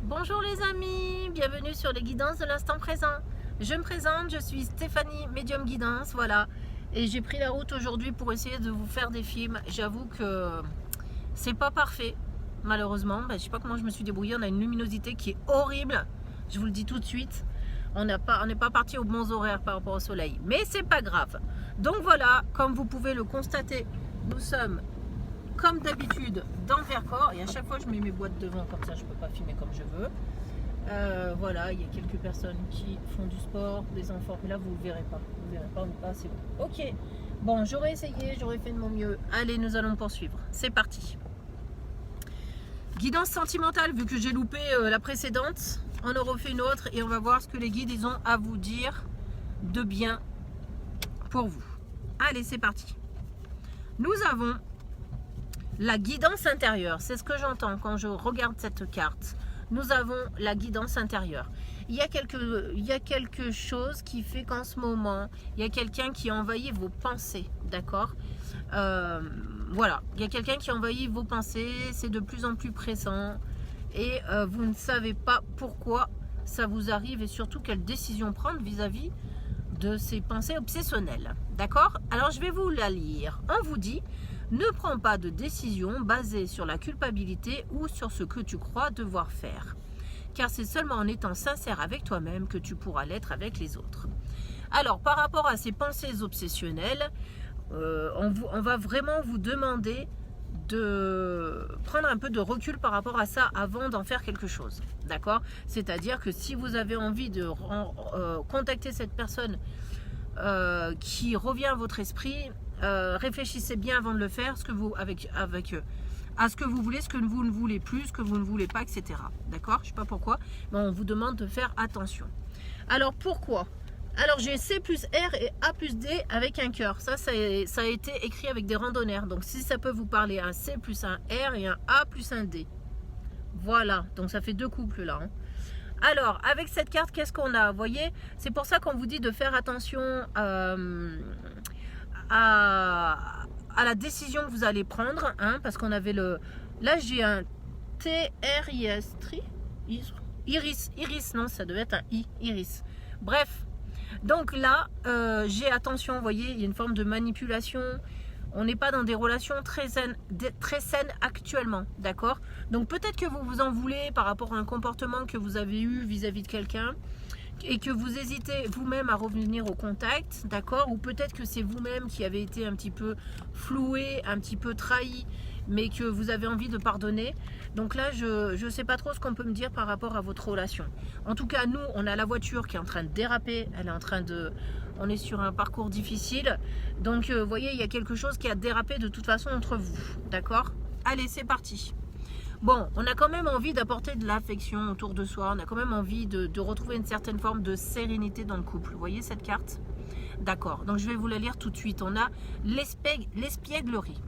Bonjour les amis, bienvenue sur les guidances de l'instant présent. Je me présente, je suis Stéphanie, médium guidance, voilà. Et j'ai pris la route aujourd'hui pour essayer de vous faire des films. J'avoue que c'est pas parfait, malheureusement. Je sais pas comment je me suis débrouillée, on a une luminosité qui est horrible. Je vous le dis tout de suite. On n'est pas parti aux bons horaires par rapport au soleil. Mais c'est pas grave. Donc voilà, comme vous pouvez le constater, nous sommes comme d'habitude dans Vercors, et à chaque fois je mets mes boîtes devant, comme ça je peux pas filmer comme je veux. Voilà, il y a quelques personnes qui font du sport, des enfants, mais là vous ne verrez pas, on n'est pas assez bon. Ok, bon, j'aurais essayé, j'aurais fait de mon mieux. Allez, nous allons poursuivre, c'est parti. Guidance sentimentale, vu que j'ai loupé la précédente, on en refait une autre et on va voir ce que les guides ils ont à vous dire de bien pour vous. Allez, c'est parti. Nous avons la guidance intérieure, c'est ce que j'entends quand je regarde cette carte. Nous avons la guidance intérieure. Il y a quelque chose qui fait qu'en ce moment, il y a quelqu'un qui envahit vos pensées, d'accord? Voilà, il y a quelqu'un qui envahit vos pensées, c'est de plus en plus pressant et vous ne savez pas pourquoi ça vous arrive et surtout quelle décision prendre vis-à-vis de ces pensées obsessionnelles, d'accord? Alors je vais vous la lire. On vous dit: ne prends pas de décision basée sur la culpabilité ou sur ce que tu crois devoir faire, car c'est seulement en étant sincère avec toi-même que tu pourras l'être avec les autres. Alors, par rapport à ces pensées obsessionnelles, on va vraiment vous demander de prendre un peu de recul par rapport à ça avant d'en faire quelque chose, d'accord? C'est-à-dire que si vous avez envie de contacter cette personne qui revient à votre esprit, réfléchissez bien avant de le faire, à ce que vous voulez, ce que vous ne voulez plus, ce que vous ne voulez pas, etc. D'accord? Je ne sais pas pourquoi, mais on vous demande de faire attention. Alors pourquoi? Alors j'ai C plus R et A plus D avec un cœur. Ça a été écrit avec des randonnaires. Donc si ça peut vous parler, un C plus un R et un A plus un D. Voilà, donc ça fait deux couples là. Hein. Alors, avec cette carte, qu'est-ce qu'on a? Vous voyez, c'est pour ça qu'on vous dit de faire attention à la décision que vous allez prendre, hein, parce qu'on avait le... Là, j'ai un T-R-I-S, Iris, non, ça devait être un I, Iris. Bref, donc là, j'ai attention, vous voyez, il y a une forme de manipulation. On n'est pas dans des relations très saines actuellement, d'accord? Donc peut-être que vous vous en voulez par rapport à un comportement que vous avez eu vis-à-vis de quelqu'un et que vous hésitez vous-même à revenir au contact, d'accord? Ou peut-être que c'est vous-même qui avez été un petit peu floué, un petit peu trahi, mais que vous avez envie de pardonner. Donc là, je ne sais pas trop ce qu'on peut me dire par rapport à votre relation. En tout cas, nous, on a la voiture qui est en train de déraper, elle est en train de... On est sur un parcours difficile. Donc, vous voyez, il y a quelque chose qui a dérapé de toute façon entre vous. D'accord? Allez, c'est parti. Bon, on a quand même envie d'apporter de l'affection autour de soi. On a quand même envie de retrouver une certaine forme de sérénité dans le couple. Vous voyez cette carte? D'accord. Donc, je vais vous la lire tout de suite. On a l'espièglerie.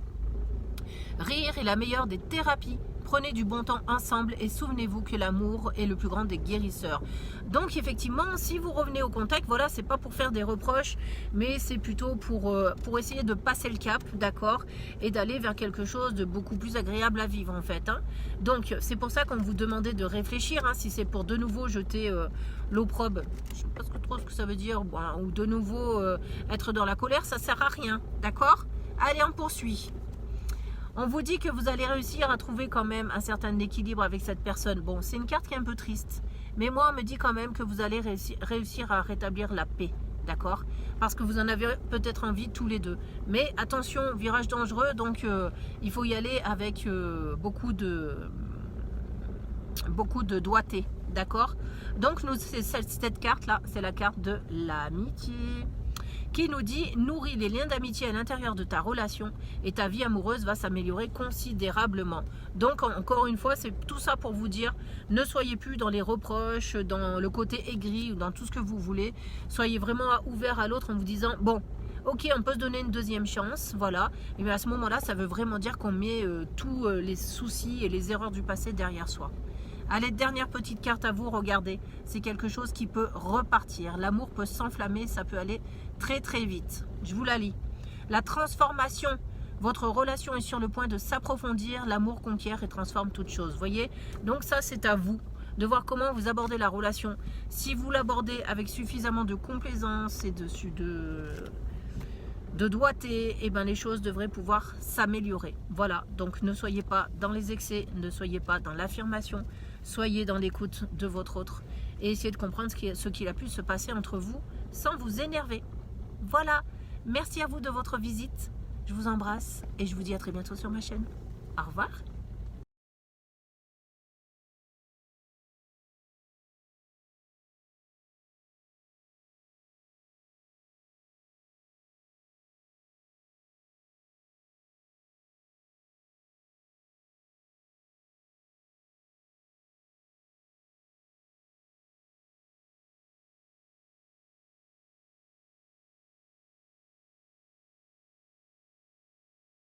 Rire est la meilleure des thérapies. Prenez du bon temps ensemble et souvenez-vous que l'amour est le plus grand des guérisseurs. Donc effectivement, si vous revenez au contact, voilà, c'est pas pour faire des reproches, mais c'est plutôt pour essayer de passer le cap, d'accord, et d'aller vers quelque chose de beaucoup plus agréable à vivre en fait. Hein. Donc c'est pour ça qu'on vous demandait de réfléchir, hein, si c'est pour de nouveau jeter l'opprobre, je sais pas trop ce que ça veut dire, ou de nouveau être dans la colère, ça sert à rien, d'accord? Allez, on poursuit. On vous dit que vous allez réussir à trouver quand même un certain équilibre avec cette personne. Bon, c'est une carte qui est un peu triste. Mais moi, on me dit quand même que vous allez réussir à rétablir la paix. D'accord? Parce que vous en avez peut-être envie tous les deux. Mais attention, virage dangereux. Donc, il faut y aller avec beaucoup de doigté. D'accord? Donc, cette carte-là, c'est la carte de l'amitié, qui nous dit: nourris les liens d'amitié à l'intérieur de ta relation et ta vie amoureuse va s'améliorer considérablement. Donc encore une fois, c'est tout ça pour vous dire, ne soyez plus dans les reproches, dans le côté aigri ou dans tout ce que vous voulez. Soyez vraiment ouvert à l'autre en vous disant: bon, ok, on peut se donner une deuxième chance, voilà. Et bien à ce moment-là, ça veut vraiment dire qu'on met tous les soucis et les erreurs du passé derrière soi. Allez, dernière petite carte à vous, regardez. C'est quelque chose qui peut repartir. L'amour peut s'enflammer, ça peut aller très très vite. Je vous la lis. La transformation. Votre relation est sur le point de s'approfondir. L'amour conquiert et transforme toute chose. Voyez? Donc ça, c'est à vous. de voir comment vous abordez la relation. Si vous l'abordez avec suffisamment de complaisance et de doigté, et ben les choses devraient pouvoir s'améliorer. Voilà, donc ne soyez pas dans les excès, ne soyez pas dans l'affirmation, soyez dans l'écoute de votre autre et essayez de comprendre ce qu'il a pu se passer entre vous sans vous énerver. Voilà, merci à vous de votre visite, je vous embrasse et je vous dis à très bientôt sur ma chaîne. Au revoir.